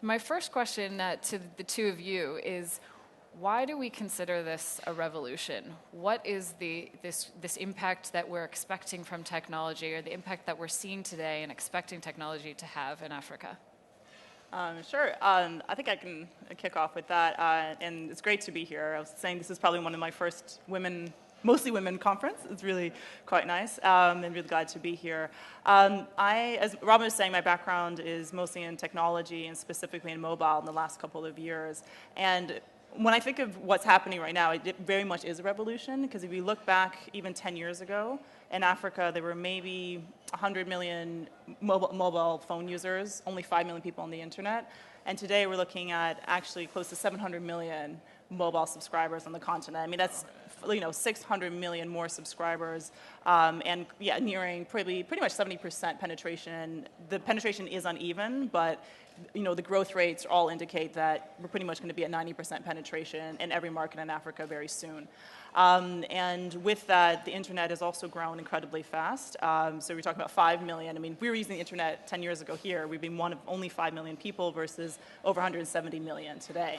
My first question to the two of you is, why do we consider this a revolution? What is this impact that we're expecting from technology, or the impact that we're seeing today and expecting technology to have in Africa? Sure. I think I can kick off with that. And it's great to be here. I was saying this is probably one of my first mostly women conference. It's really quite nice, and really glad to be here. As Robin was saying, my background is mostly in technology and specifically in mobile in the last couple of years. And when I think of what's happening right now, it very much is a revolution, because if you look back even 10 years ago, in Africa, there were maybe 100 million mobile phone users, only 5 million people on the internet. And today we're looking at actually close to 700 million mobile subscribers on the continent. I mean, that's 600 million more subscribers, and yeah, nearing pretty much 70% penetration. The penetration is uneven, but the growth rates all indicate that we're pretty much going to be at 90% penetration in every market in Africa very soon. And with that, the internet has also grown incredibly fast. So we're talking about 5 million. I mean, we were using the internet 10 years ago here. We've been one of only 5 million people versus over 170 million today.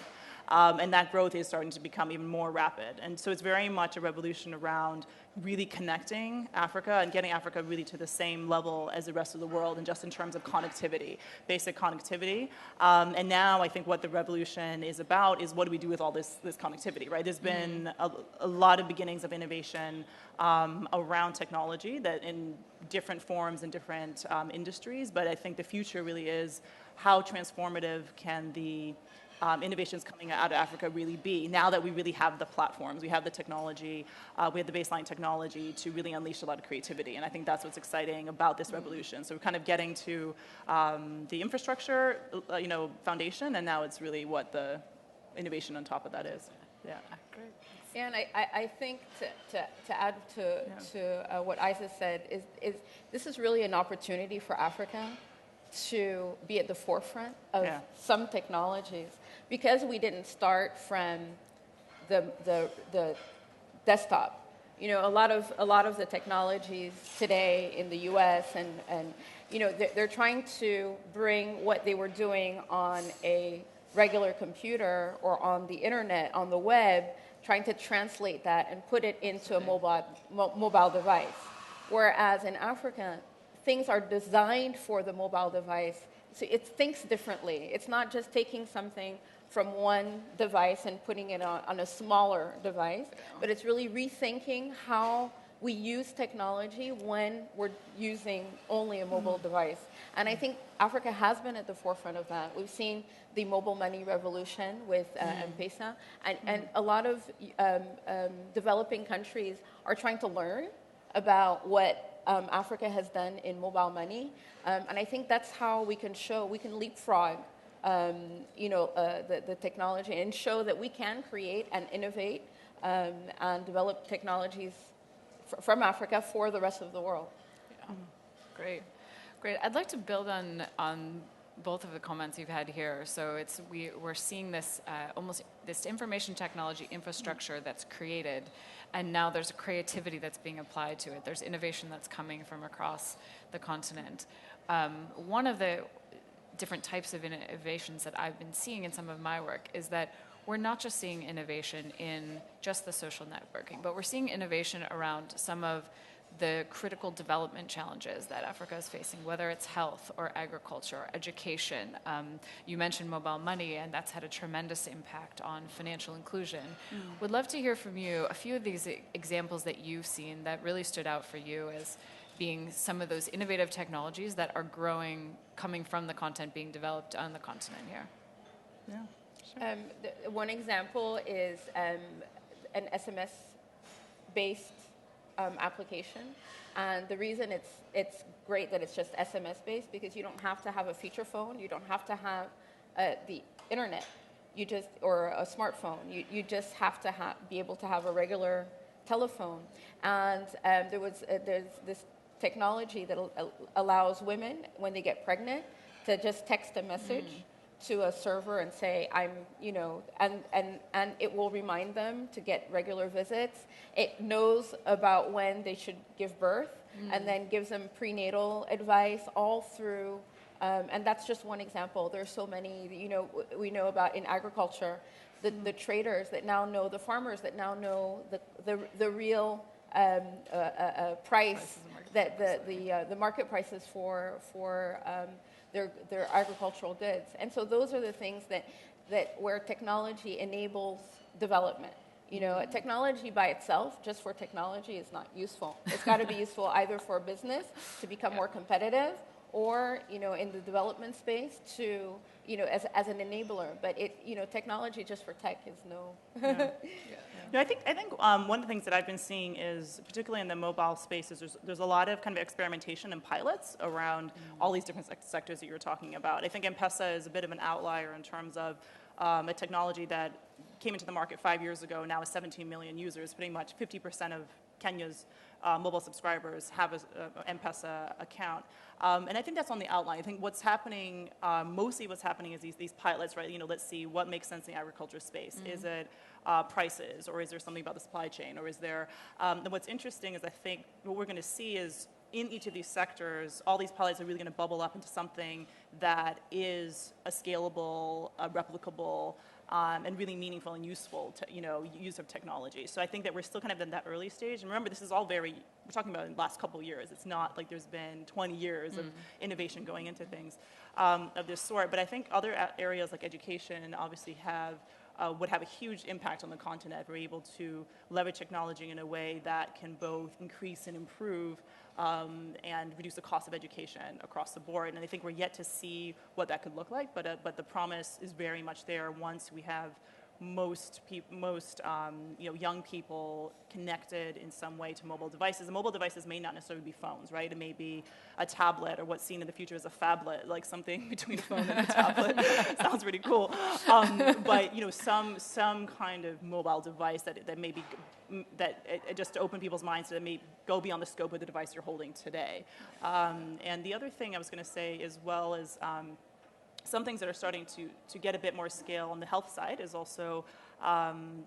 And that growth is starting to become even more rapid. And so it's very much a revolution around really connecting Africa and getting Africa really to the same level as the rest of the world, and just in terms of connectivity, basic connectivity. And now I think what the revolution is about is, what do we do with all this connectivity, right? There's been a lot of beginnings of innovation around technology that in different forms and different industries, but I think the future really is, how transformative can the innovations coming out of Africa really be, now that we really have the platforms, we have the technology, we have the baseline technology to really unleash a lot of creativity. And I think that's what's exciting about this revolution. So we're kind of getting to the infrastructure, foundation, and now it's really what the innovation on top of that is. Yeah. Great. And I think to add to what Isa said, is this is really an opportunity for Africa to be at the forefront of some technologies, because we didn't start from the desktop. A lot of the technologies today in the U.S. and they're trying to bring what they were doing on a regular computer or on the internet, on the web, trying to translate that and put it into a mobile device. Whereas in Africa, things are designed for the mobile device. So it thinks differently. It's not just taking something from one device and putting it on a smaller device, but it's really rethinking how we use technology when we're using only a mobile device. And I think Africa has been at the forefront of that. We've seen the mobile money revolution with M-Pesa, and a lot of developing countries are trying to learn about what Africa has done in mobile money. And I think that's how we can leapfrog the technology and show that we can create and innovate and develop technologies from Africa for the rest of the world. Yeah. Great. I'd like to build on both of the comments you've had here. So we're seeing this almost this information technology infrastructure that's created, and now there's a creativity that's being applied to it. There's innovation that's coming from across the continent. One of the different types of innovations that I've been seeing in some of my work is that we're not just seeing innovation in just the social networking, but we're seeing innovation around some of the critical development challenges that Africa is facing, whether it's health or agriculture or education. You mentioned mobile money, and that's had a tremendous impact on financial inclusion. Would love to hear from you a few of these examples that you've seen that really stood out for you as being some of those innovative technologies that are growing, coming from the content being developed on the continent here. Yeah. Sure. One example is an SMS-based application, and the reason it's great that it's just SMS-based, because you don't have to have a feature phone, you don't have to have the internet, or a smartphone. You just have to be able to have a regular telephone. And there's this technology that allows women, when they get pregnant, to just text a message to a server and say, and it will remind them to get regular visits. It knows about when they should give birth, and then gives them prenatal advice all through And that's just one example. There's so many, we know about in agriculture, the traders that now know, the farmers that now know the real price, that the market prices for their agricultural goods. And so those are the things that where technology enables development. Technology by itself, just for technology, is not useful. It's got to be useful either for business to become more competitive, or in the development space to as an enabler. But technology just for tech is no. I think one of the things that I've been seeing is, particularly in the mobile space, is there's a lot of kind of experimentation and pilots around all these different sectors that you were talking about. I think M-Pesa is a bit of an outlier in terms of a technology that came into the market 5 years ago, now has 17 million users. Pretty much 50% of Kenya's mobile subscribers have an M-Pesa account. And I think that's on the outline. I think what's happening, mostly what's happening is these pilots, right? Let's see what makes sense in the agriculture space. Is it prices, or is there something about the supply chain, or is there, and what's interesting is I think what we're going to see is in each of these sectors, all these pilots are really going to bubble up into something that is a scalable, replicable, and really meaningful and useful use of technology. So I think that we're still kind of in that early stage. And remember, this is all we're talking about in the last couple of years. It's not like there's been 20 years of innovation going into things of this sort. But I think other areas like education obviously would have a huge impact on the continent. We're able to leverage technology in a way that can both increase and improve and reduce the cost of education across the board. And I think we're yet to see what that could look like, but the promise is very much there once we have most young people connected in some way to mobile devices. And mobile devices may not necessarily be phones, right? It may be a tablet, or what's seen in the future as a phablet, like something between a phone and a tablet. Sounds pretty cool. But some kind of mobile device that may be just to open people's minds, that may go beyond the scope of the device you're holding today. And the other thing I was going to say, as well as some things that are starting to get a bit more scale on the health side, is also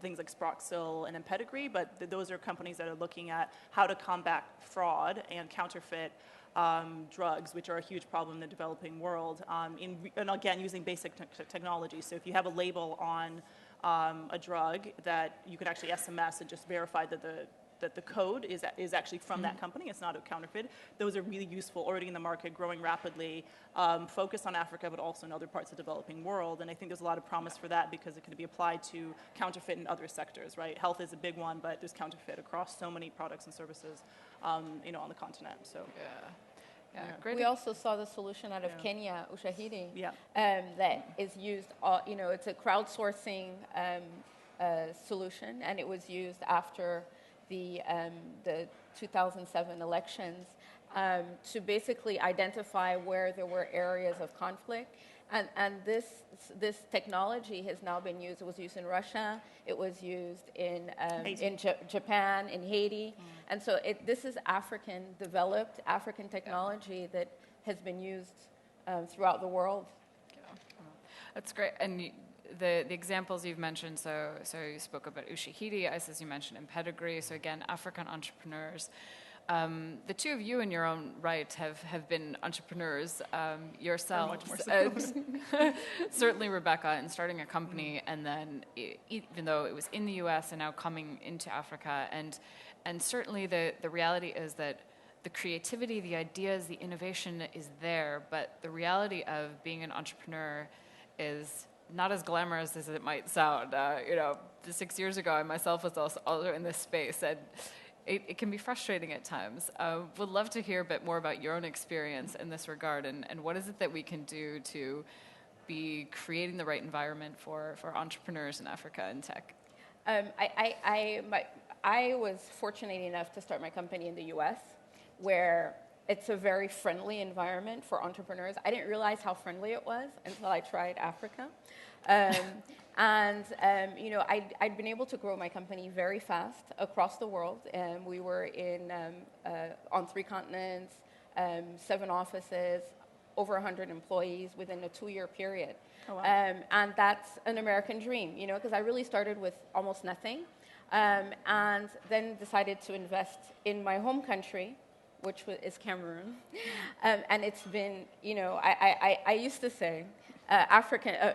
things like Sproxil and Pedigree, but those are companies that are looking at how to combat fraud and counterfeit drugs, which are a huge problem in the developing world, and again, using basic technology. So if you have a label on a drug, that you can actually SMS and just verify that the code is actually from that company, it's not a counterfeit. Those are really useful, already in the market, growing rapidly, focused on Africa, but also in other parts of the developing world. And I think there's a lot of promise for that, because it can be applied to counterfeit in other sectors, right? Health is a big one, but there's counterfeit across so many products and services, on the continent. So yeah. Great. We also saw the solution out of Kenya, Ushahidi, that is used. It's a crowdsourcing solution, and it was used after the 2007 elections to basically identify where there were areas of conflict. And this technology has now been used. It was used in Russia. It was used in Japan, in Haiti. And so this is developed African technology that has been used throughout the world. That's great. And the examples you've mentioned, so you spoke about Ushahidi, as you mentioned, in Pedigree. So again, African entrepreneurs. The two of you in your own right have been entrepreneurs yourselves. Certainly Rebecca, in starting a company, and then even though it was in the US and now coming into Africa, and certainly the reality is that the creativity, the ideas, the innovation is there, but the reality of being an entrepreneur is not as glamorous as it might sound. 6 years ago, I myself was also in this space, and it can be frustrating at times. Would love to hear a bit more about your own experience in this regard, and what is it that we can do to be creating the right environment for entrepreneurs in Africa and tech? I was fortunate enough to start my company in the US, where it's a very friendly environment for entrepreneurs. I didn't realize how friendly it was until I tried Africa. I'd been able to grow my company very fast across the world. We were on 3 continents, 7 offices, over 100 employees within a 2-year period. Oh, wow. And that's an American dream, because I really started with almost nothing, and then decided to invest in my home country is Cameroon. And it's been, I used to say,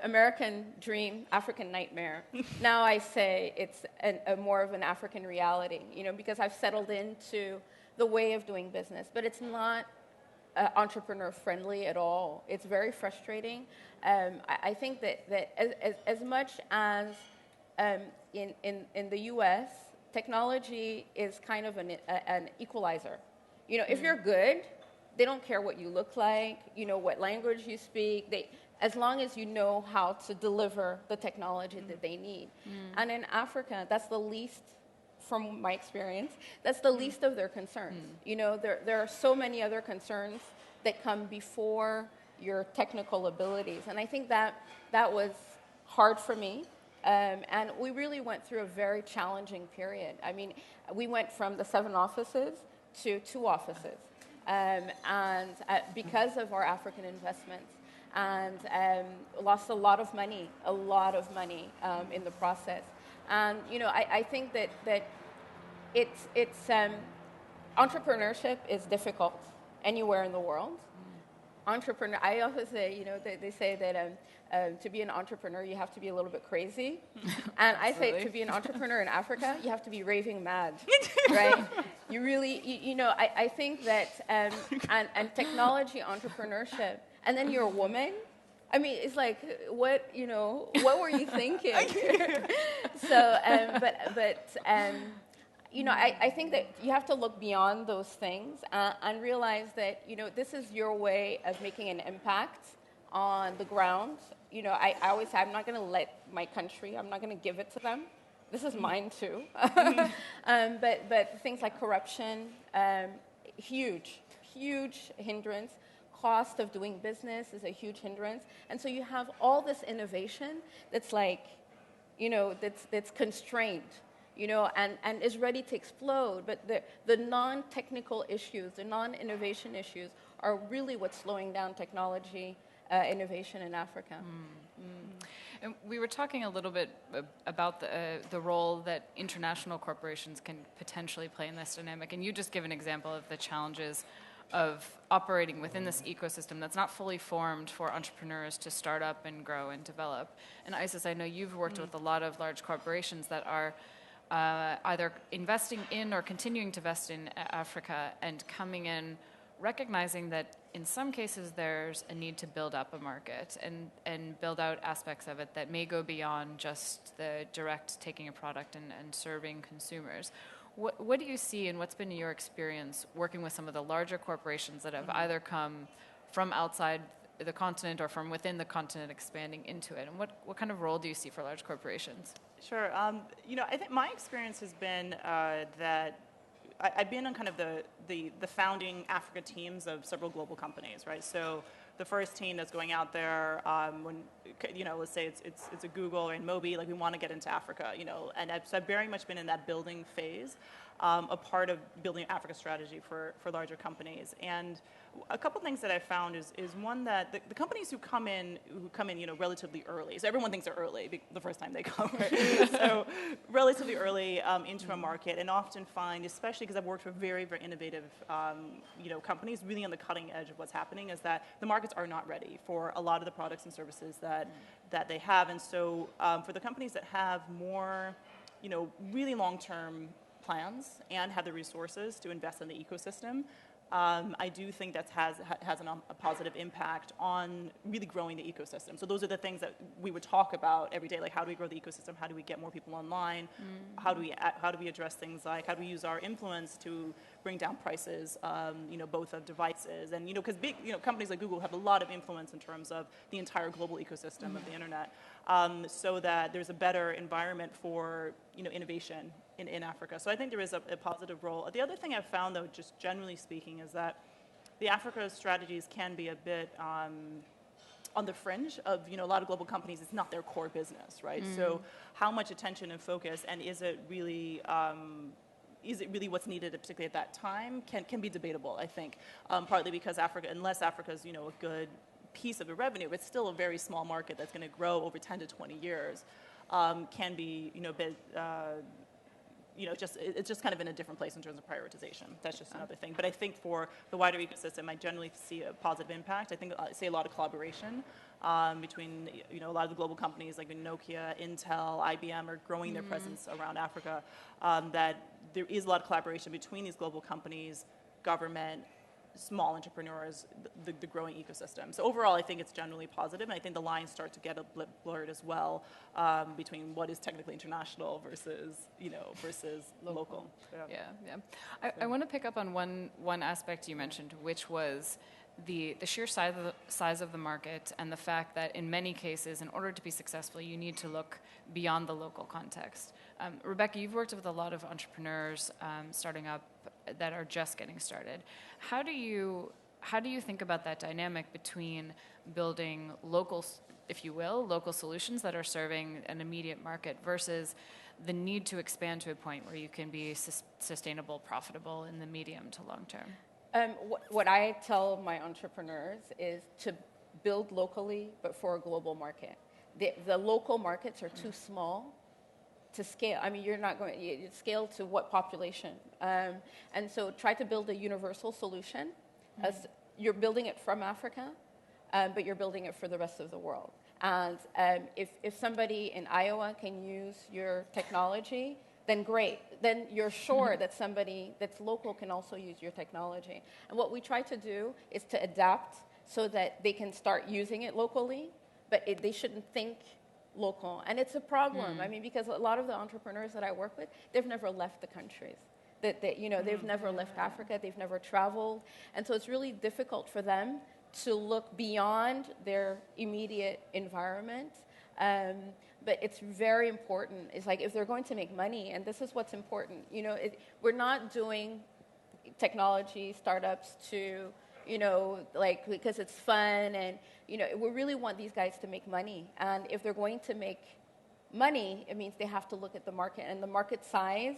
American dream, African nightmare. Now I say it's a more of an African reality, because I've settled into the way of doing business. But it's not entrepreneur friendly at all. It's very frustrating. I think that as much as in the U.S., technology is kind of an equalizer. If you're good, they don't care what you look like, what language you speak. As long as you know how to deliver the technology that they need. And in Africa, that's the least, from my experience, that's the least of their concerns. There are so many other concerns that come before your technical abilities. And I think that was hard for me. And we really went through a very challenging period. I mean, we went from the 7 offices to 2 offices. And because of our African investments, and lost a lot of money in the process. And I think that it's entrepreneurship is difficult anywhere in the world. I often say, they say that to be an entrepreneur, you have to be a little bit crazy. And I say to be an entrepreneur in Africa, you have to be raving mad, right? You really, I think that, and technology entrepreneurshut, and then you're a woman. I mean, it's like, what were you thinking? So, I think that you have to look beyond those things and realize that, this is your way of making an impact on the ground. I always say, I'm not going to let my country, I'm not going to give it to them. This is mine too. But things like corruption, huge hindrance. Cost of doing business is a huge hindrance. And so you have all this innovation that's like, that's constrained, and is ready to explode. But the non-technical issues, the non-innovation issues are really what's slowing down technology innovation in Africa. And we were talking a little bit about the role that international corporations can potentially play in this dynamic. And you just give an example of the challenges of operating within this ecosystem that's not fully formed for entrepreneurs to start up and grow and develop. And Isis, I know you've worked with a lot of large corporations that are either investing in or continuing to invest in Africa and coming in, recognizing that in some cases there's a need to build up a market and build out aspects of it that may go beyond just the direct taking a product and serving consumers. What do you see, and what's been your experience working with some of the larger corporations that have either come from outside the continent or from within the continent expanding into it? And what kind of role do you see for large corporations? Sure. I think my experience has been that I've been on kind of the founding Africa teams of several global companies, right? So the first team that's going out there, when let's say it's a Google or in Mobi, like we want to get into Africa, and so I've very much been in that building phase, a part of building an Africa strategy for larger companies. And a couple things that I found is one that the companies who come in relatively early. So everyone thinks they're early the first time they come, right? So relatively early into a market, and often find, especially because I've worked for very, very innovative companies, really on the cutting edge of what's happening, is that the markets are not ready for a lot of the products and services that they have. And so for the companies that have more, really long-term plans and have the resources to invest in the ecosystem, I do think that has a positive impact on really growing the ecosystem. So those are the things that we would talk about every day, like how do we grow the ecosystem? How do we get more people online? How do we address things like how do we use our influence to bring down prices, both of devices and because big companies like Google have a lot of influence in terms of the entire global ecosystem of the internet, so that there's a better environment for innovation in Africa. So I think there is a positive role. The other thing I've found, though, just generally speaking, is that the Africa strategies can be a bit on the fringe of a lot of global companies. It's not their core business, right? So how much attention and focus, and is it really what's needed, particularly at that time, can be debatable, I think, partly because Africa, unless Africa's a good piece of the revenue, it's still a very small market that's going to grow over 10 to 20 years, can be a bit it's just kind of in a different place in terms of prioritization. That's just another thing. But I think for the wider ecosystem, I generally see a positive impact. I see a lot of collaboration between a lot of the global companies like Nokia, Intel, IBM are growing their presence around Africa. That there is a lot of collaboration between these global companies, government, small entrepreneurs, the growing ecosystem. So overall, I think it's generally positive, and I think the lines start to get a bit blurred as well between what is technically international versus local. I want to pick up on one aspect you mentioned, which was the sheer size of the market and the fact that in many cases, in order to be successful, you need to look beyond the local context. Rebecca, you've worked with a lot of entrepreneurs starting up that are just getting started. How do you think about that dynamic between building local, if you will, local solutions that are serving an immediate market versus the need to expand to a point where you can be sustainable, profitable in the medium to long term? What I tell my entrepreneurs is to build locally, but for a global market. The local markets are too small to scale. I mean, you're not going to scale to what population? And so try to build a universal solution. As you're building it from Africa, but you're building it for the rest of the world. And if somebody in Iowa can use your technology, then great. Then you're sure that somebody that's local can also use your technology. And what we try to do is to adapt so that they can start using it locally, but they shouldn't think local. And it's a problem. I mean, because a lot of the entrepreneurs that I work with, they've never left the countries. They've never left Africa, they've never traveled. And so it's really difficult for them to look beyond their immediate environment. But it's very important. It's like if they're going to make money, and this is what's important, we're not doing technology startups to, because it's fun and, we really want these guys to make money. And if they're going to make money, it means they have to look at the market. And the market size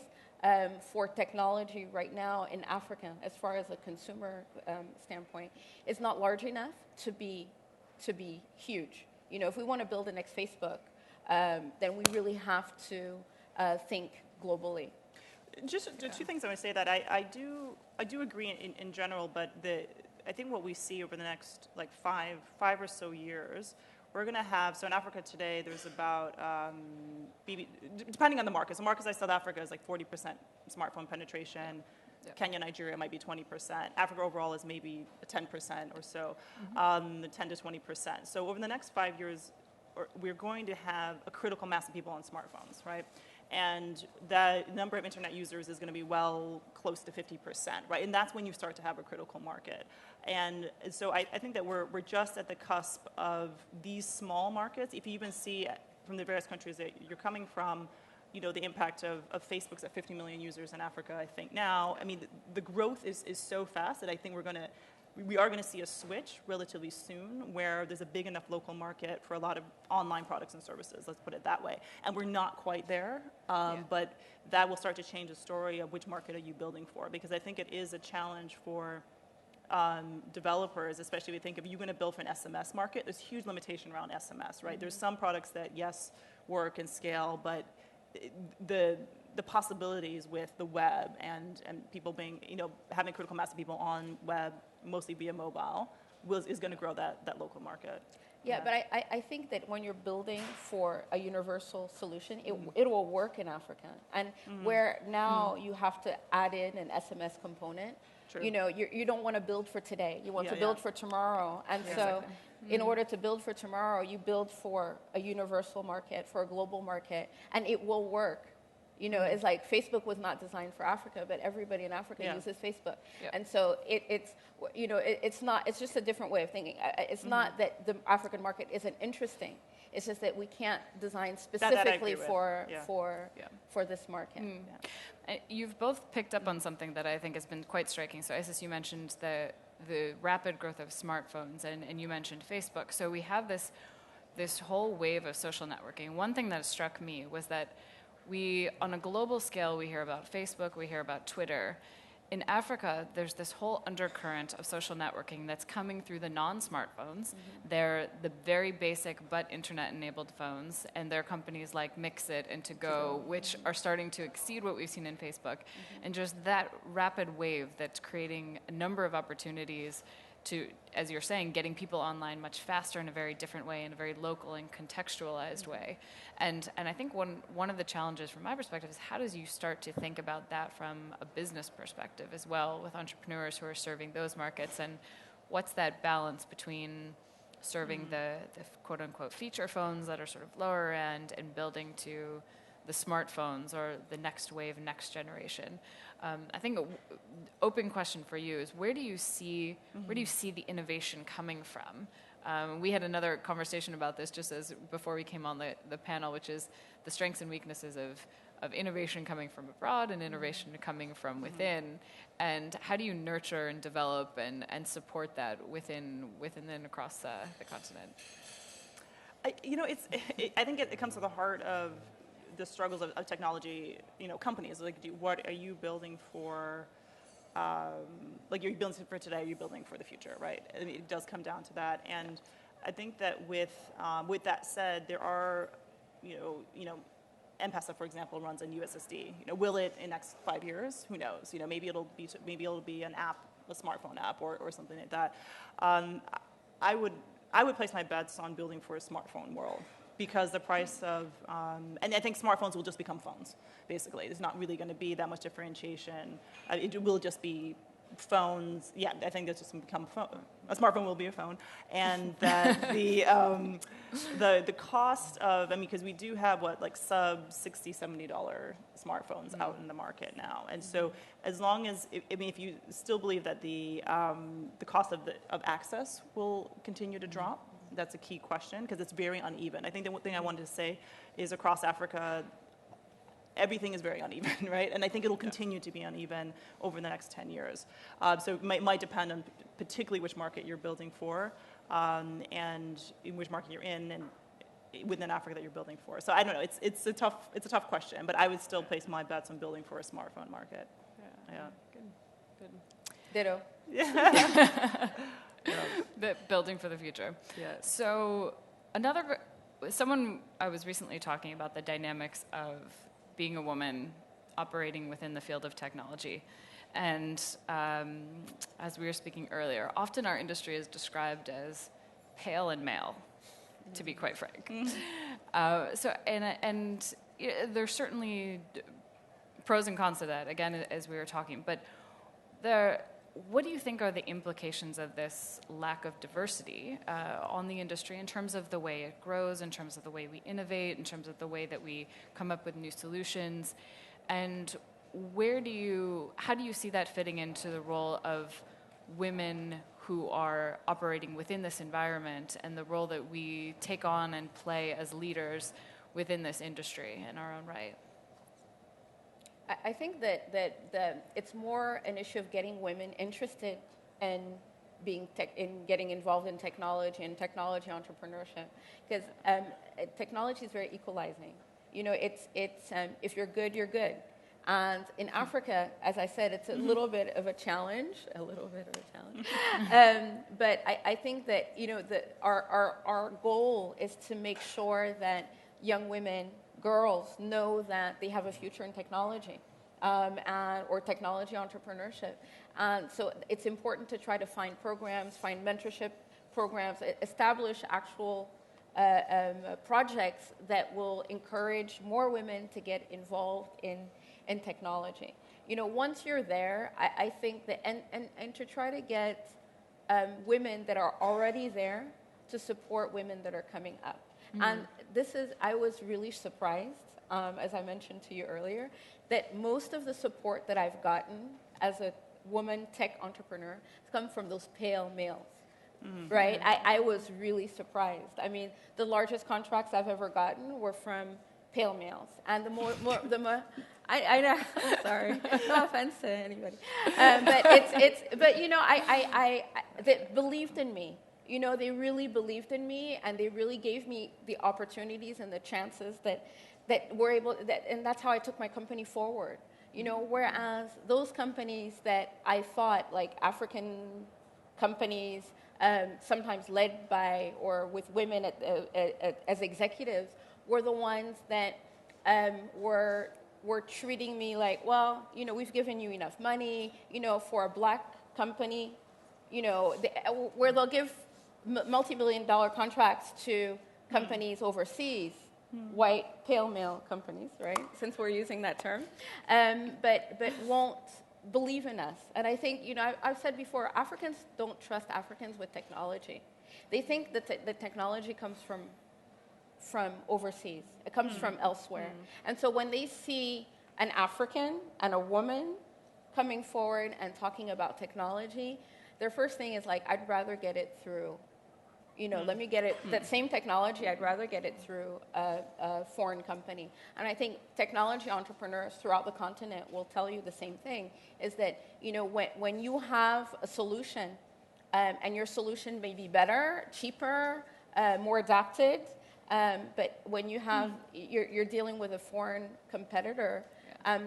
for technology right now in Africa, as far as a consumer standpoint, is not large enough to be huge. If we want to build the next Facebook, then we really have to think globally. Just two things I want to say that I do agree in general, but I think what we see over the next five or so years, we're going to have, so in Africa today, there's about, depending on the markets. The markets like South Africa is like 40% smartphone penetration. Yep. Kenya, Nigeria might be 20%. Africa overall is maybe 10% or so, 10 to 20%. So over the next 5 years, we're going to have a critical mass of people on smartphones, right? And the number of internet users is going to be well close to 50%, right? And that's when you start to have a critical market. And so I think that we're just at the cusp of these small markets. If you even see from the various countries that you're coming from, the impact of Facebook's at 50 million users in Africa, I think now. I mean, the growth is so fast that I think we are going to see a switch relatively soon where there's a big enough local market for a lot of online products and services, let's put it that way. And we're not quite there, but that will start to change the story of which market are you building for, because I think it is a challenge for developers, especially if you think if you're going to build for an SMS market, there's huge limitation around SMS, right? There's some products that, yes, work and scale, but the possibilities with the web and people being, having a critical mass of people on web, mostly via mobile, is going to grow that local market. Yeah, but I think that when you're building for a universal solution, it will work in Africa. And where now you have to add in an SMS component, true. You don't want to build for today. You want to build for tomorrow. And so in order to build for tomorrow, you build for a universal market, for a global market, and it will work. It's like Facebook was not designed for Africa, but everybody in Africa uses Facebook. Yep. And so it's just a different way of thinking. It's not that the African market isn't interesting. It's just that we can't design specifically for this market. You've both picked up on something that I think has been quite striking. So Isis, you mentioned the rapid growth of smartphones, and you mentioned Facebook. So we have this whole wave of social networking. One thing that struck me was that on a global scale, we hear about Facebook, we hear about Twitter. in Africa, there's this whole undercurrent of social networking that's coming through the non-smartphones. They're the very basic but internet-enabled phones, and there are companies like Mixit and To Go, which are starting to exceed what we've seen in Facebook. And just that rapid wave that's creating a number of opportunities to, as you're saying, getting people online much faster in a very different way, in a very local and contextualized way. And I think one of the challenges from my perspective is how does you start to think about that from a business perspective as well, with entrepreneurs who are serving those markets, and what's that balance between serving the quote-unquote feature phones that are sort of lower end and building to the smartphones or the next wave, next generation. I think an open question for you is where do you see the innovation coming from? We had another conversation about this just as before we came on the panel, which is the strengths and weaknesses of innovation coming from abroad and innovation coming from within, and how do you nurture and develop and support that within and across the continent? I think it comes to the heart of the struggles of technology, companies. Like, what are you building for? Like, you're building for today, you're building for the future, right? I mean, it does come down to that. And I think that with that said, there are, M-Pesa, for example, runs on USSD. Will it in the next 5 years? Who knows? Maybe it'll be an app, a smartphone app, or something like that. I would place my bets on building for a smartphone world, because the price of, and I think smartphones will just become phones, basically. There's not really going to be that much differentiation. It will just be phones. Yeah, I think that's just going to become a phone. A smartphone will be a phone. And that the cost of, because we do have sub $60, $70 smartphones out in the market now. And so as long as, if you still believe that the cost of access will continue to drop, that's a key question, because it's very uneven. I think the one thing I wanted to say is across Africa, everything is very uneven, right? And I think it'll continue to be uneven over the next 10 years. So it might depend on particularly which market you're building for, and in which market you're in, and within Africa that you're building for. So I don't know. It's a tough question, but I would still place my bets on building for a smartphone market. Yeah. Good. Ditto. Yeah. Building for the future. Yeah. So someone I was recently talking about the dynamics of being a woman operating within the field of technology. And as we were speaking earlier, often our industry is described as pale and male, to be quite frank. There's certainly pros and cons to that, again, as we were talking. But what do you think are the implications of this lack of diversity on the industry in terms of the way it grows, in terms of the way we innovate, in terms of the way that we come up with new solutions? And how do you see that fitting into the role of women who are operating within this environment and the role that we take on and play as leaders within this industry in our own right? I think that it's more an issue of getting women interested in in getting involved in technology and technology entrepreneurship, because technology is very equalizing. It's if you're good, you're good. And in Africa, as I said, it's a little bit of a challenge. But I think that our goal is to make sure that young women, girls, know that they have a future in technology or technology entrepreneurship. So it's important to try to find programs, find mentorship programs, establish actual projects that will encourage more women to get involved in technology. Once you're there, I think that, and to try to get women that are already there to support women that are coming up. Mm-hmm. And I was really surprised, as I mentioned to you earlier, that most of the support that I've gotten as a woman tech entrepreneur has come from those pale males. Mm-hmm. Right? I was really surprised. I mean, the largest contracts I've ever gotten were from pale males. And the more I know, sorry, no offense to anybody. But they believed in me. They really believed in me, and they really gave me the opportunities and the chances that were able, and that's how I took my company forward. whereas those companies that I thought, like African companies, sometimes led by or with women as executives, were the ones that were treating me like, well, we've given you enough money, for a black company, where they'll give multi-billion-dollar contracts to companies overseas, white, pale male companies, right? Since we're using that term, but won't believe in us. And I think, I've said before, Africans don't trust Africans with technology. They think that the technology comes from overseas. It comes from elsewhere. And so when they see an African and a woman coming forward and talking about technology, their first thing is like, I'd rather get it through, let me get it, that same technology, I'd rather get it through a foreign company. And I think technology entrepreneurs throughout the continent will tell you the same thing, is that, when you have a solution, and your solution may be better, cheaper, more adapted, but when you have, you're dealing with a foreign competitor,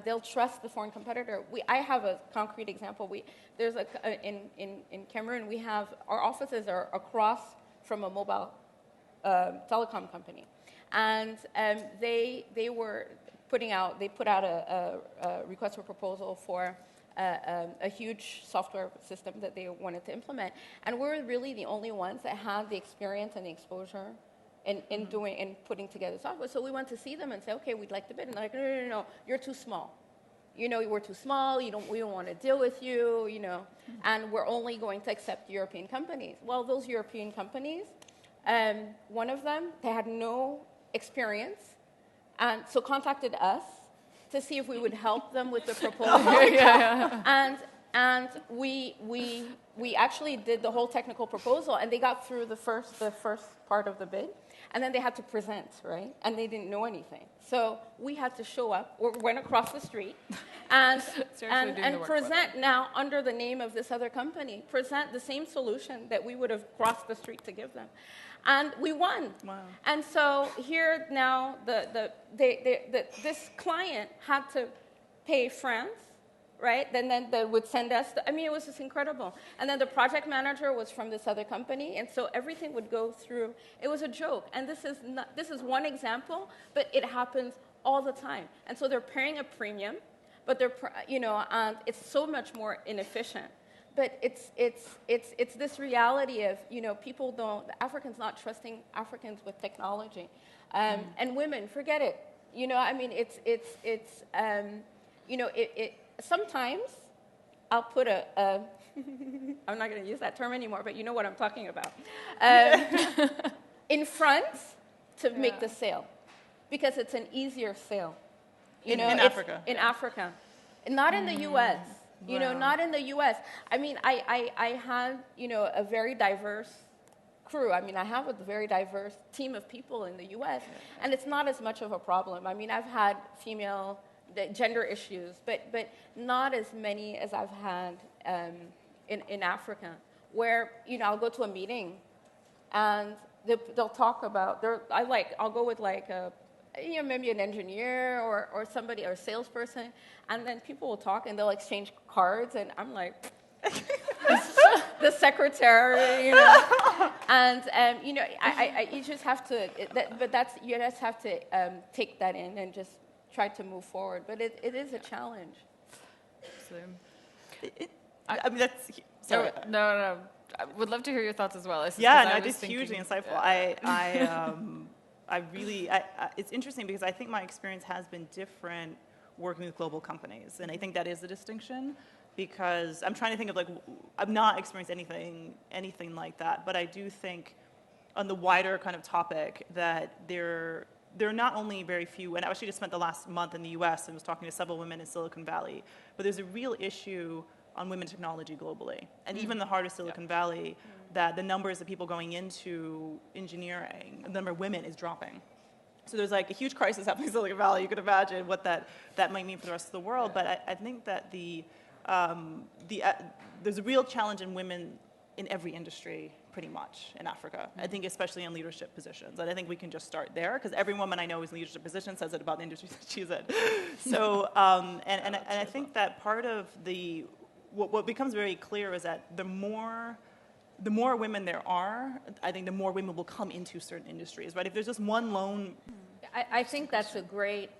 they'll trust the foreign competitor. I have a concrete example. There's in Cameroon, we have, our offices are across from a mobile telecom company, and they put out a request for proposal for a huge software system that they wanted to implement, and we're really the only ones that had the experience and the exposure in doing and putting together software. So we went to see them and say, okay, we'd like to bid, and they're like, no, you're too small. We're too small. We don't want to deal with you. And we're only going to accept European companies. Well, those European companies, one of them, they had no experience, and so contacted us to see if we would help them with the proposal. And we actually did the whole technical proposal, and they got through the first part of the bid, and then they had to present, right? And they didn't know anything. So we had to show up, or went across the street, and present now under the name of this other company, present the same solution that we would have crossed the street to give them. And we won. Wow. And so here now, this client had to pay France, right? Then they would send us, it was just incredible. And then the project manager was from this other company, and so everything would go through. It was a joke. And this is one example, but it happens all the time. And so they're paying a premium, but and it's so much more inefficient. But it's this reality of, Africans not trusting Africans with technology. And women, forget it. Sometimes I'll put I'm not going to use that term anymore, but you know what I'm talking about, in front to make the sale, because it's an easier sale. In Africa. In Africa. Not in the U.S. Not in the U.S. I had, a very diverse crew. I have a very diverse team of people in the U.S., and it's not as much of a problem. I've had gender issues, but not as many as I've had in Africa, where, I'll go to a meeting, and they'll talk about, I'll go with maybe an engineer or somebody, or a salesperson, and then people will talk and they'll exchange cards, and I'm like, the secretary, and you just have to, you just have to take that in and just try to move forward. But it is a challenge. That's, sorry. No. I would love to hear your thoughts as well. It's hugely insightful. I really, it's interesting because I think my experience has been different working with global companies. And I think that is the distinction, because I'm trying to think of, I've not experienced anything like that. But I do think on the wider kind of topic that there are not only very few, and I actually just spent the last month in the US and was talking to several women in Silicon Valley, but there's a real issue on women technology globally. And even the heart of Silicon Valley, that the numbers of people going into engineering, the number of women is dropping. So there's a huge crisis happening in Silicon Valley. You could imagine what that might mean for the rest of the world. But I think that there's a real challenge in women in every industry, pretty much, in Africa. I think especially in leadership positions. And I think we can just start there, because every woman I know who's in leadership position says it about the industries that she's in. So, and I think that part of what becomes very clear is that the more women there are, I think the more women will come into certain industries, right? If there's just one lone... I think that's a great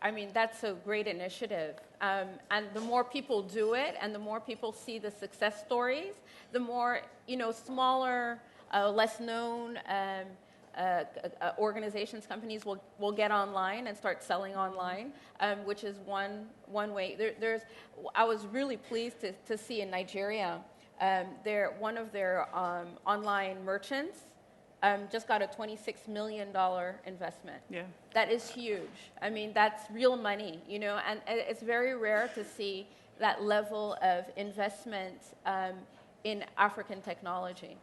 initiative. And the more people do it and the more people see the success stories, the more, smaller, less known organizations, companies will get online and start selling online, which is one way. I was really pleased to see in Nigeria, one of their online merchants just got a $26 million investment. Yeah. That is huge. I mean, that's real money, and it's very rare to see that level of investment in African technology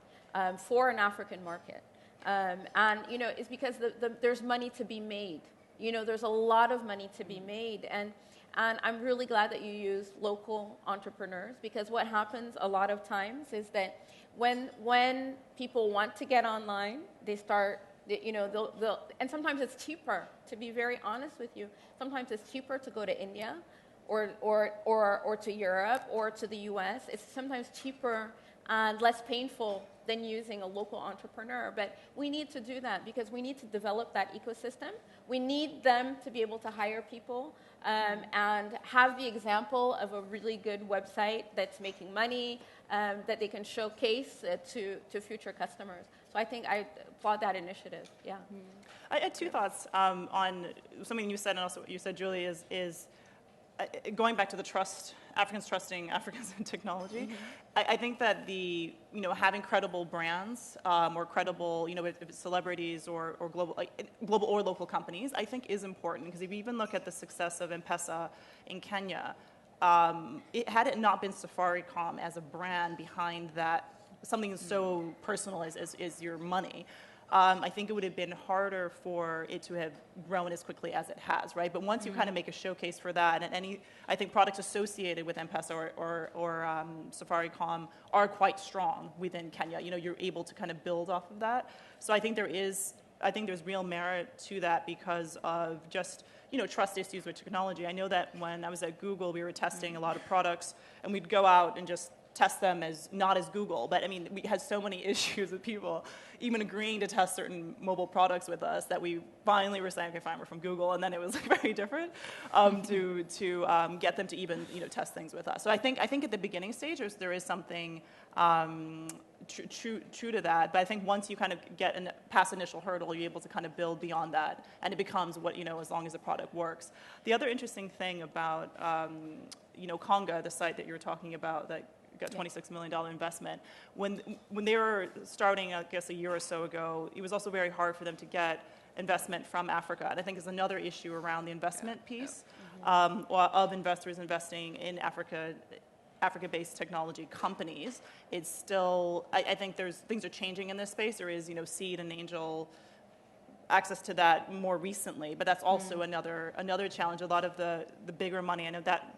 for an African market. And, it's because there's money to be made. There's a lot of money to be made. And I'm really glad that you use local entrepreneurs, because what happens a lot of times is that when people want to get online, they start, they'll and sometimes it's cheaper, to be very honest with you. Sometimes it's cheaper to go to India or to Europe or to the US. It's sometimes cheaper and less painful than using a local entrepreneur. But we need to do that, because we need to develop that ecosystem. We need them to be able to hire people and have the example of a really good website that's making money, that they can showcase to future customers. So I think I applaud that initiative. Yeah. I had two thoughts on something you said, and also what you said, Julie, is going back to the trust, Africans trusting Africans in technology. Mm-hmm. I think that having credible brands or credible, if it's celebrities or global or local companies, I think is important, because if you even look at the success of M-Pesa in Kenya, had it not been Safaricom as a brand behind that, something so personal as your money, I think it would have been harder for it to have grown as quickly as it has, right? But once you kind of make a showcase for that, and I think products associated with M-Pesa or Safaricom are quite strong within Kenya. You're able to kind of build off of that. So I think there's real merit to that, because of just trust issues with technology. I know that when I was at Google, we were testing a lot of products, and we'd go out and just test them not as Google, but I mean, we had so many issues with people even agreeing to test certain mobile products with us that we finally were saying, okay, fine, we're from Google, and then it was very different to get them to even test things with us. So I think at the beginning stage there is something true to that, but I think once you kind of get past initial hurdle, you're able to kind of build beyond that, and it becomes what as long as the product works. The other interesting thing about Conga, the site that you were talking about that got $26 million investment. When they were starting, I guess a year or so ago, it was also very hard for them to get investment from Africa. And I think is another issue around the investment piece of investors investing in Africa-based technology companies. It's still, I think things are changing in this space. There is, seed and angel access to that more recently, but that's also another challenge. A lot of the bigger money, I know that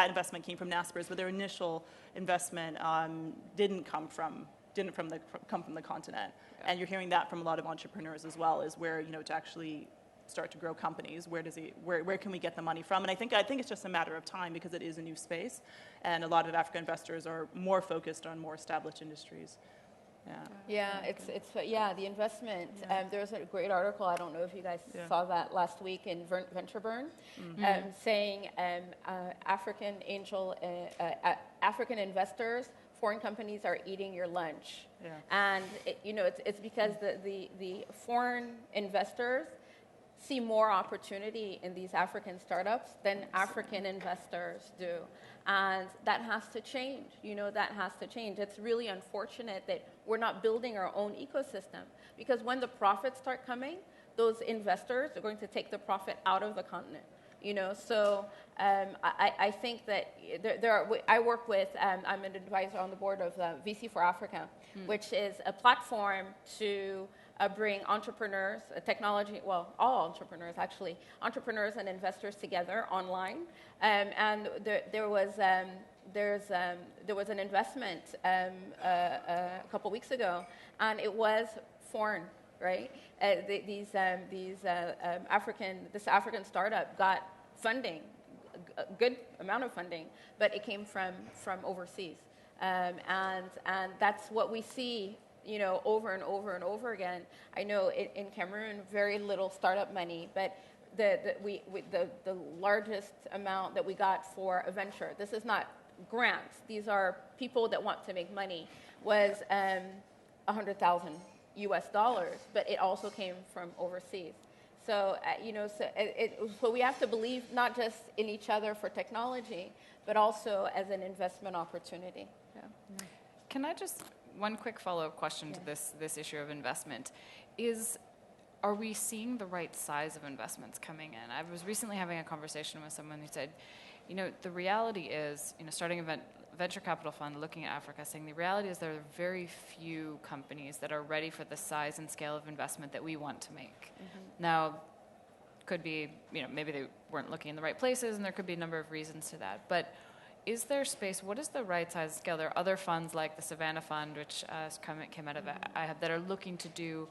investment came from Naspers, but their initial investment didn't come from the continent. Yeah. And you're hearing that from a lot of entrepreneurs as well, is where to actually start to grow companies, where can we get the money from? And I think it's just a matter of time, because it is a new space, and a lot of African investors are more focused on more established industries. Yeah, the investment. Yeah. There was a great article, I don't know if you guys saw that last week in VentureBurn, saying African investors, foreign companies are eating your lunch. Yeah. And it's because the foreign investors see more opportunity in these African startups than African investors do. And that has to change. That has to change. It's really unfortunate that we're not building our own ecosystem, because when the profits start coming, those investors are going to take the profit out of the continent. So I think that I work with, I'm an advisor on the board of VC for Africa, which is a platform to bring entrepreneurs, all entrepreneurs actually, entrepreneurs and investors together online. And there was an investment a couple weeks ago, and it was foreign, right? This African startup got funding, a good amount of funding, but it came from overseas, and that's what we see, over and over and over again. I know in Cameroon, very little startup money, but the largest amount that we got for a venture. This is not grants; these are people that want to make money. Was $100,000 US, but it also came from overseas. So, so we have to believe not just in each other for technology, but also as an investment opportunity. Yeah. Can I just, one quick follow-up question to this issue of investment are we seeing the right size of investments coming in? I was recently having a conversation with someone who said, the reality is, starting a venture capital fund looking at Africa, saying the reality is there are very few companies that are ready for the size and scale of investment that we want to make. Now, could be, maybe they weren't looking in the right places, and there could be a number of reasons to that. But is there space? What is the right size and scale? There are other funds like the Savannah Fund, which came out of IHUB, that are looking to do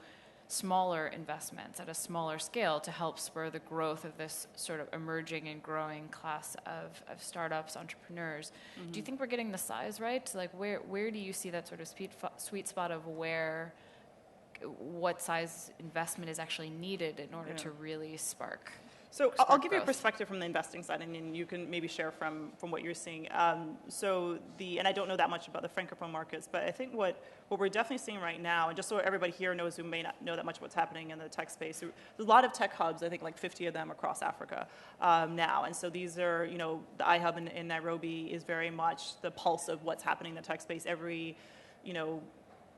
smaller investments at a smaller scale to help spur the growth of this sort of emerging and growing class of startups, entrepreneurs. Do you think we're getting the size right? Like, where do you see that sort of sweet spot of what size investment is actually needed in order to really spark? So I'll give you a perspective from the investing side, and then you can maybe share from what you're seeing. And I don't know that much about the Francophone markets, but I think what we're definitely seeing right now, and just so everybody here knows who may not know that much of what's happening in the tech space, there's a lot of tech hubs, I think like 50 of them across Africa now. And so these are, the iHub in Nairobi is very much the pulse of what's happening in the tech space. Every,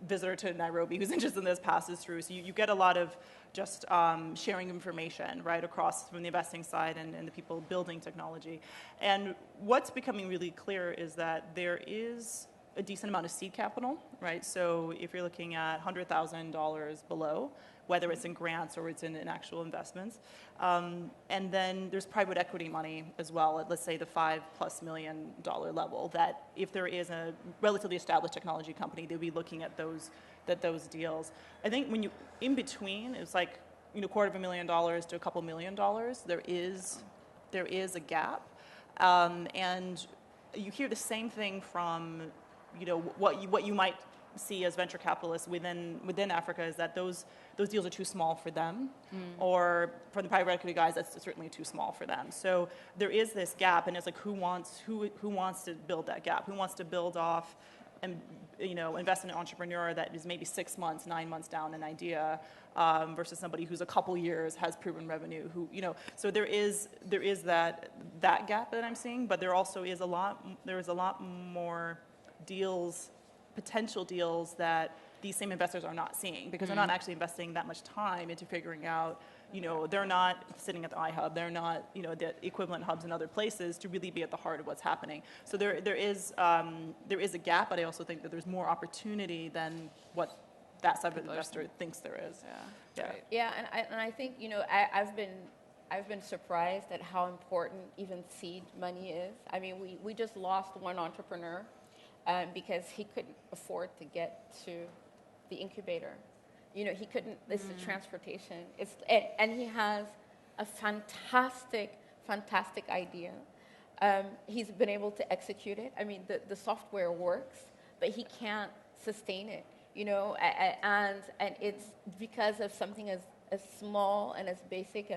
visitor to Nairobi who's interested in this passes through. So you get a lot of just sharing information right across from the investing side and the people building technology. And what's becoming really clear is that there is a decent amount of seed capital, right? So if you're looking at $100,000 below, whether it's in grants or it's in actual investments. And then there's private equity money as well at, let's say, the $5+ million level, that if there is a relatively established technology company, they'll be looking at those deals. I think when you, in between, it's like, $250,000 to a couple $1 million, there is a gap. And you hear the same thing from, what you might see as venture capitalists within Africa, is that those deals are too small for them, or for the private equity guys, that's certainly too small for them. So there is this gap, and it's like, who wants to build that gap? Who wants to build off and invest in an entrepreneur that is maybe 6 months, 9 months down an idea, versus somebody who's a couple years has proven revenue? So there is that gap that I'm seeing, but there also is a lot more deals, potential deals, that these same investors are not seeing, because they're not actually investing that much time into figuring out, they're not sitting at the iHub, they're not, the equivalent hubs in other places to really be at the heart of what's happening. So there is a gap, but I also think that there's more opportunity than what that type of investor thinks there is. And I think, I've been surprised at how important even seed money is. I mean, we just lost one entrepreneur because he couldn't afford to get to the incubator. He couldn't, it's the transportation. And he has a fantastic idea. He's been able to execute it. I mean, the software works, but he can't sustain it, and it's because of something as small and as basic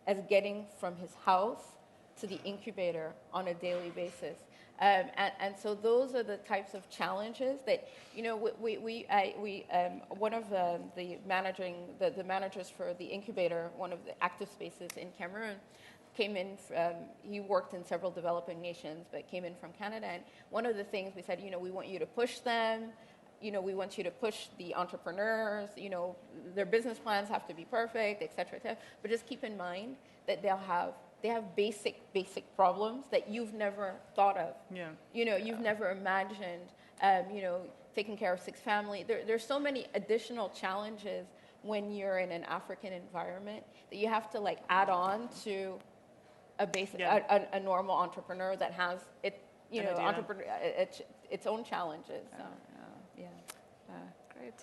as getting from his house to the incubator on a daily basis. And so those are the types of challenges that, one of the managers for the incubator, one of the active spaces in Cameroon, came in, he worked in several developing nations, but came in from Canada. And one of the things we said, we want you to push them, we want you to push the entrepreneurs, their business plans have to be perfect, et cetera, but just keep in mind that they'll have they have basic problems that you've never thought of. Yeah. You know, you've never imagined, you know, taking care of 6 family. There's so many additional challenges when you're in an African environment that you have to like add on to a basic, a normal entrepreneur that has it, you know, its own challenges. So, yeah. Great.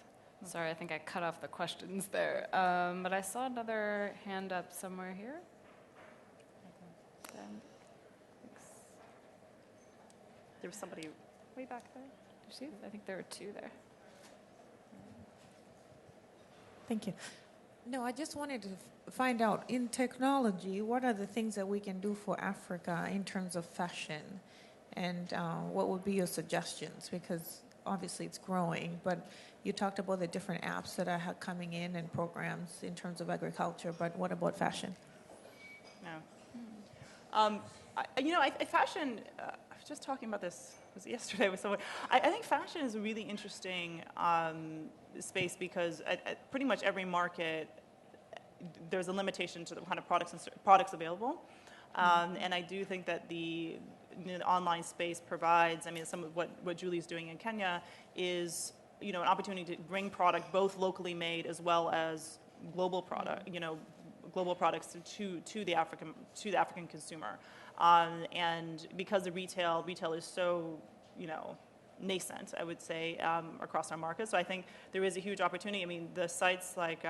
Sorry, I think I cut off the questions there. But I saw another hand up somewhere here. There was somebody way back there. Did you see? I think there were 2 there. Thank you. No, I just wanted to find out, in technology, what are the things that we can do for Africa in terms of fashion? And what would be your suggestions? Because obviously it's growing, but you talked about the different apps that are coming in and programs in terms of agriculture, but what about fashion? No. You know, fashion, I was just talking about this, was it yesterday with someone? I think fashion is a really interesting space because at pretty much every market, there's a limitation to the kind of products available. And I do think that the online space provides, I mean, some of what Julie's doing in Kenya is, you know, an opportunity to bring product both locally made as well as global product, you know, global products to the African consumer. And because the retail is so, you know, nascent, I would say, across our market. So I think there is a huge opportunity. I mean, the sites like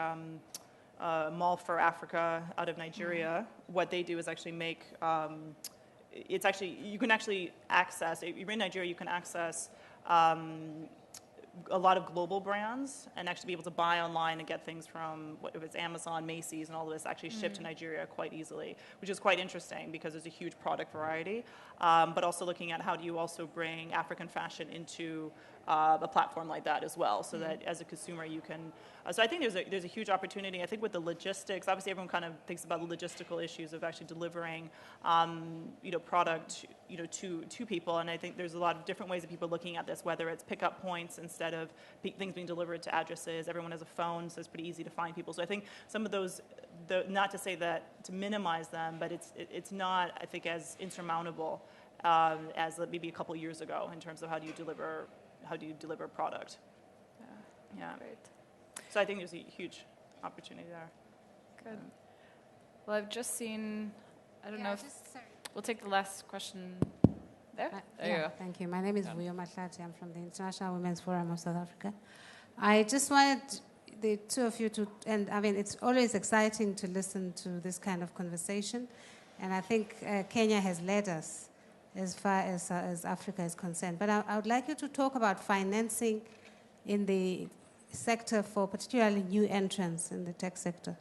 Mall for Africa out of Nigeria, what they do is actually make, it's actually, you can actually access, if you're in Nigeria, you can access a lot of global brands and actually be able to buy online and get things from, if it's Amazon, Macy's, and all of this actually shipped to Nigeria quite easily, which is quite interesting because there's a huge product variety. But also looking at how do you also bring African fashion into a platform like that as well, so that as a consumer you can. So I think there's a huge opportunity. I think with the logistics, obviously everyone kind of thinks about the logistical issues of actually delivering, you know, product, you know, to people. And I think there's a lot of different ways of people looking at this, whether it's pickup points instead of things being delivered to addresses. Everyone has a phone, so it's pretty easy to find people. So I think some of those, not to say that to minimize them, but it's not, I think, as insurmountable as maybe a couple years ago in terms of how do you deliver product. Yeah. Great. So I think there's a huge opportunity there. Good. Well, I've just seen, I don't know if, we'll take the last question there. There you go. Thank you. My name is Vuyo Matlati. I'm from the International Women's Forum of South Africa. I just wanted the two of you to, and I mean, it's always exciting to listen to this kind of conversation, and I think Kenya has led us as far as Africa is concerned. But I would like you to talk about financing in the sector for particularly new entrants in the tech sector.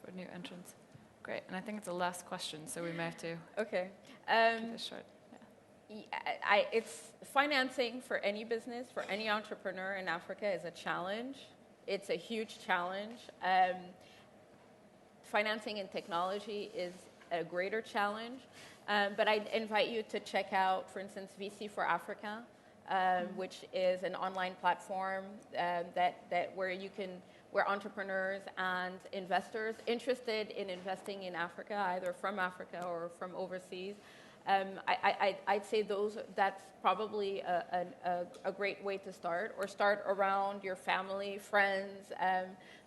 For new entrants. Great. And I think it's the last question, so we may have to Okay. keep this short. It's financing for any business, for any entrepreneur in Africa is a challenge. It's a huge challenge. Financing in technology is a greater challenge. But I'd invite you to check out, for instance, VC for Africa, which is an online platform where entrepreneurs and investors interested in investing in Africa, either from Africa or from overseas, I'd say that's probably a great way to start, or start around your family, friends.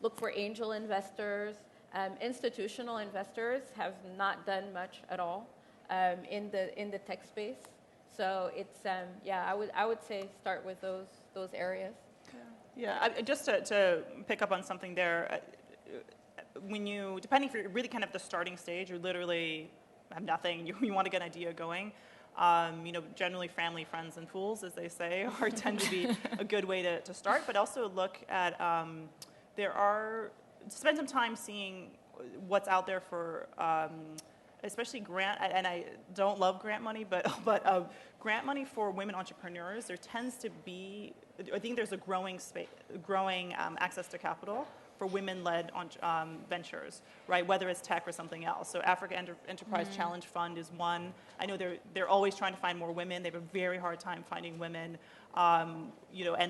Look for angel investors. Institutional investors have not done much at all in the tech space. So it's I would say start with those areas. Yeah, just to pick up on something there, depending if you're really kind of the starting stage, you literally have nothing, you want to get an idea going, generally family, friends, and fools, as they say, tend to be a good way to start, but also look at, spend some time seeing what's out there for, especially grant, and I don't love grant money, but grant money for women entrepreneurs, there tends to be, I think there's a growing access to capital for women-led ventures, right? Whether it's tech or something else. So Africa Enterprise Challenge Fund is one. I know they're always trying to find more women. They have a very hard time finding women and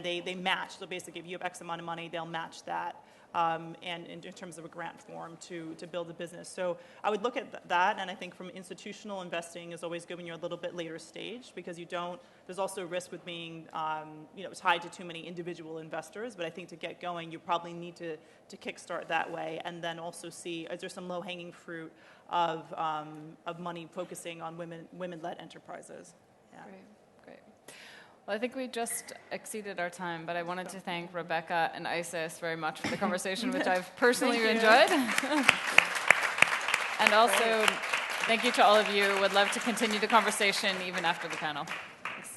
they match. So basically, if you have X amount of money, they'll match that. And in terms of a grant form to build a business. So I would look at that, and I think from institutional investing is always good when you're a little bit later stage, because there's also a risk with being, tied to too many individual investors, but I think to get going, you probably need to kickstart that way, and then also see, is there some low-hanging fruit of money focusing on women-led enterprises? Yeah. Great. Well, I think we just exceeded our time, but I wanted to thank Rebecca and Isis very much for the conversation, which I've personally enjoyed. And also, thank you to all of you. Would love to continue the conversation even after the panel.